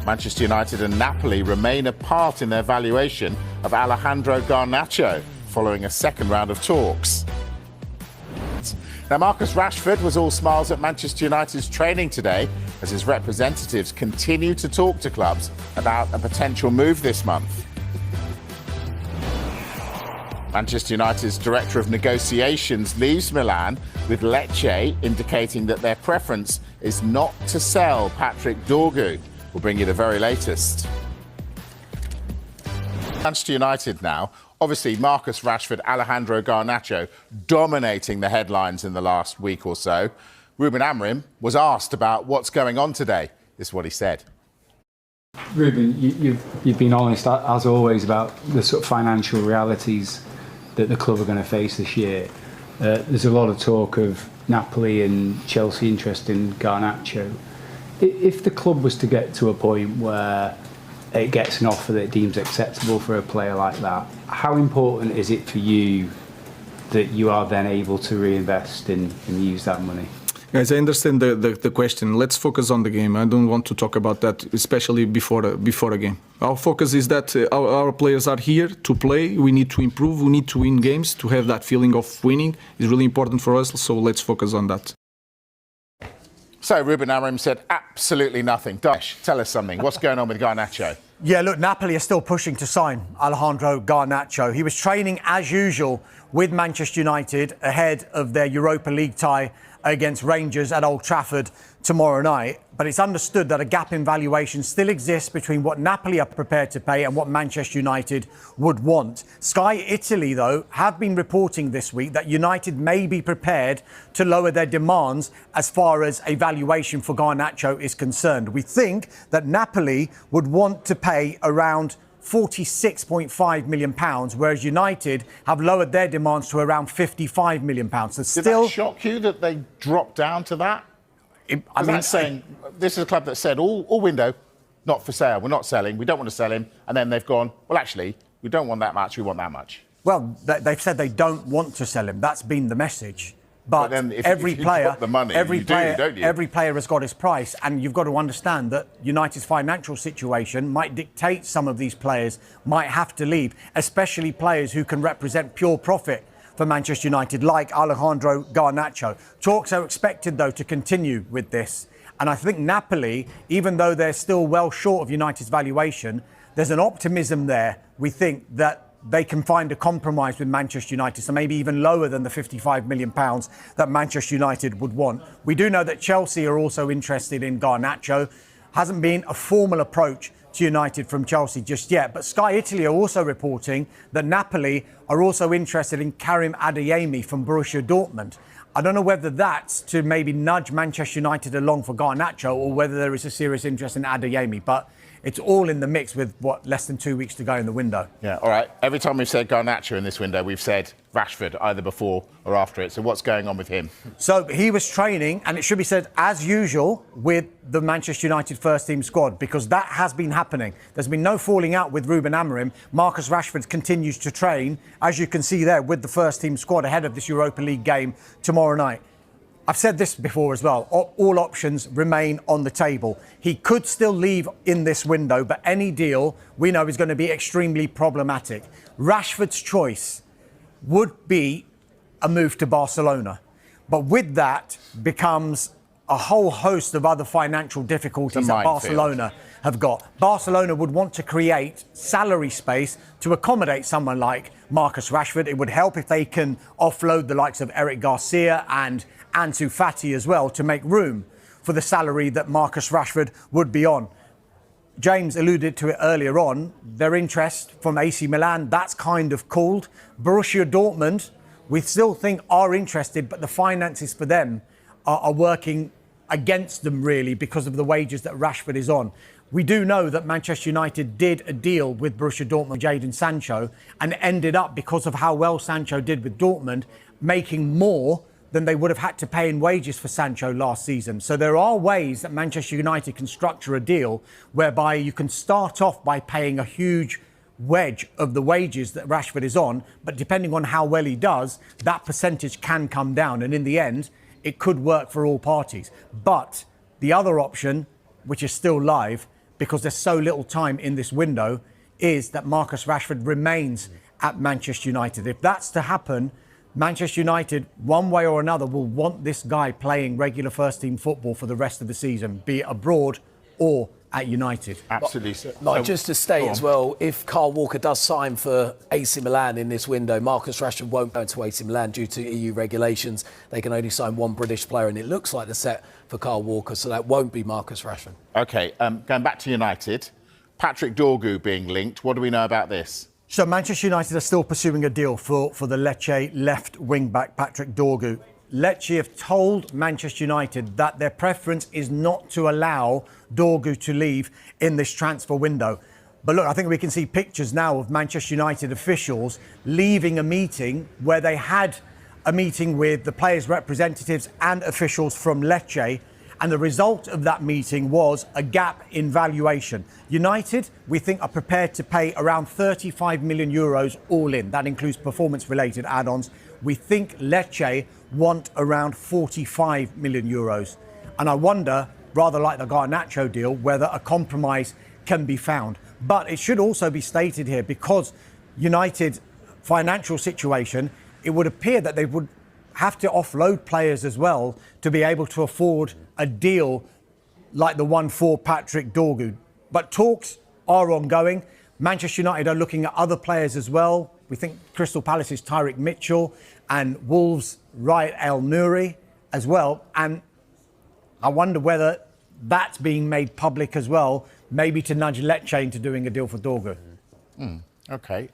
Manchester United and Napoli remain apart in their valuation of Alejandro Garnacho following a second round of talks. Now, Marcus Rashford was all smiles at Manchester United's training today as his representatives continue to talk to clubs about a potential move this month. Manchester United's director of negotiations leaves Milan with Lecce indicating that their preference is not to sell Patrick Durgo. We'll bring you the very latest. Manchester United now. Obviously, Marcus Rashford, Alejandro Garnacho dominating the headlines in the last week or so. Ruben Amorim was asked about what's going on today. This is what he said. Ruben, you've been honest, as always, about the sort of financial realities that the club are going to face this year. There's a lot of talk of Napoli and Chelsea interest in Garnacho. If the club was to get to a point where it gets an offer that it deems acceptable for a player like that, how important is it for you that you are then able to reinvest and use that money? Guys, I understand the question. Let's focus on the game. I don't want to talk about that, especially before a game. Our focus is that our players are here to play. We need to improve. We need to win games. To have that feeling of winning is really important for us. So let's focus on that. So Ruben Amorim said absolutely nothing. Dash, tell us something. What's going on with Garnacho? Yeah, look, Napoli are still pushing to sign Alejandro Garnacho. He was training as usual with Manchester United ahead of their Europa League tie against Rangers at Old Trafford tomorrow night. But it's understood that a gap in valuation still exists between what Napoli are prepared to pay and what Manchester United would want. Sky Italy, though, have been reporting this week that United may be prepared to lower their demands as far as a valuation for Garnacho is concerned. We think that Napoli would want to pay around £46.5 million, whereas United have lowered their demands to around £55 million. So Did that shock you that they dropped down to that? I mean, saying this is a club that said all window, not for sale. We're not selling. We don't want to sell him. And then they've gone, well, actually, we don't want that much. We want that much. Well, they've said they don't want to sell him. That's been the message. But then if every you player, got the money, every player, don't you? Every player has got his price, and you've got to understand that United's financial situation might dictate some of these players might have to leave, especially players who can represent pure profit for Manchester United, like Alejandro Garnacho. Talks are expected, though, to continue with this. And I think Napoli, even though they're still well short of United's valuation, there's an optimism there. We think that they can find a compromise with Manchester United, so maybe even lower than the £55 million that Manchester United would want. We do know that Chelsea are also interested in Garnacho. Hasn't been a formal approach to United from Chelsea just yet. But Sky Italy are also reporting that Napoli are also interested in Karim Adeyemi from Borussia Dortmund. I don't know whether that's to maybe nudge Manchester United along for Garnacho or whether there is a serious interest in Adeyemi. But it's all in the mix with, less than 2 weeks to go in the window. Yeah, all right. Every time we've said Garnacho in this window, we've said Rashford, either before or after it. So what's going on with him? So he was training, and it should be said, as usual, with the Manchester United first-team squad, because that has been happening. There's been no falling out with Ruben Amorim. Marcus Rashford continues to train, as you can see there, with the first-team squad ahead of this Europa League game tomorrow night. I've said this before as well. All options remain on the table. He could still leave in this window, but any deal we know is going to be extremely problematic. Rashford's choice would be a move to Barcelona. But with that becomes a whole host of other financial difficulties that Barcelona have got. Barcelona would want to create salary space to accommodate someone like Marcus Rashford. It would help if they can offload the likes of Eric Garcia and Ansu Fati as well to make room for the salary that Marcus Rashford would be on. James alluded to it earlier on. Their interest from AC Milan, that's kind of cooled. Borussia Dortmund, we still think are interested, but the finances for them are working against them really because of the wages that Rashford is on. We do know that Manchester United did a deal with Borussia Dortmund, Jadon Sancho, and ended up, because of how well Sancho did with Dortmund, making more than they would have had to pay in wages for Sancho last season. So there are ways that Manchester United can structure a deal whereby you can start off by paying a huge wedge of the wages that Rashford is on, but depending on how well he does, that percentage can come down. And in the end, it could work for all parties. But the other option, which is still live, because there's so little time in this window, is that Marcus Rashford remains at Manchester United. If that's to happen, Manchester United, one way or another, will want this guy playing regular first-team football for the rest of the season, be it abroad or at United. Absolutely. Like, just to state as well, if Kyle Walker does sign for AC Milan in this window, Marcus Rashford won't go to AC Milan due to EU regulations. They can only sign one British player, and it looks like the set for Kyle Walker, so that won't be Marcus Rashford. OK, going back to United, Patrick Durgo being linked. What do we know about this? So Manchester United are still pursuing a deal for the Lecce left wing-back Patrick Durgo. Lecce have told Manchester United that their preference is not to allow Durgo to leave in this transfer window. But look, I think we can see pictures now of Manchester United officials leaving a meeting where they had a meeting with the players' representatives and officials from Lecce. And the result of that meeting was a gap in valuation. United, we think, are prepared to pay around 35 million euros all in. That includes performance-related add-ons. We think Lecce want around 45 million euros. And I wonder, rather like the Garnacho deal, whether a compromise can be found. But it should also be stated here, because United's financial situation, it would appear that they would have to offload players as well to be able to afford a deal like the one for Patrick Durgo. But talks are ongoing. Manchester United are looking at other players as well. We think Crystal Palace's Tyrick Mitchell and Wolves' Raed El Nouri as well. And I wonder whether that's being made public as well, maybe to nudge Lecce into doing a deal for Durgo. OK.